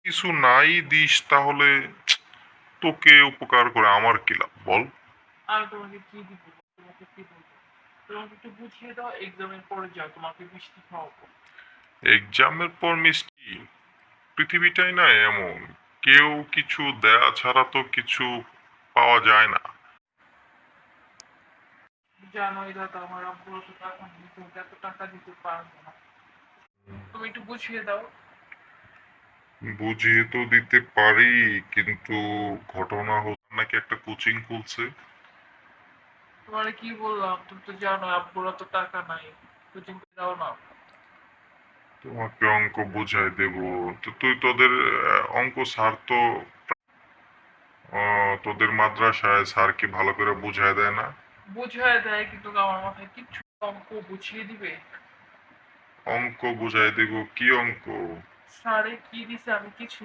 কিছু নাই দিস তাহলে তোকে উপকার করে আমার কি লাভ বল? আমি তোমাকে কি দিব, তোমাকে কি বলবো? তোমাকে একটু বুঝিয়ে দাও, এক্সামের পরে যাও, তোমাকে মিষ্টি খাওয়াবো। এক্সামের পর মিষ্টি? পৃথিবীটাই না এমন, কেউ কিছু দেয়া ছাড়া তো কিছু পাওয়া যায় না। জানোই দাদা, আমার আব্বু অত টাকা নেই, তোমাকে এত টাকা দিতে পারবো না। তুমি একটু বুঝিয়ে দাও। বুঝিয়ে তো দিতে পারি, কিন্তু ঘটনা হচ্ছে নাকি একটা কোচিং খুলছে। তোমার কি বললাম, তুমি তো জানো আব্বুর অত টাকা নাই, কোচিং দাও না। তোমাকে অঙ্ক বুঝাই দেব, তো তুই তোদের অঙ্ক স্যার তো তোদের মাদ্রাসায় স্যার কি ভালো করে বুঝায় দেয় না? বুঝিয়ে দেয়, কিন্তু আমার মাথায় কিচ্ছু, অঙ্ক বুঝিয়ে দিবে? অঙ্ক বুঝাই দেব? কি অঙ্ক? স্যারে কি দিছে আমি কিছুই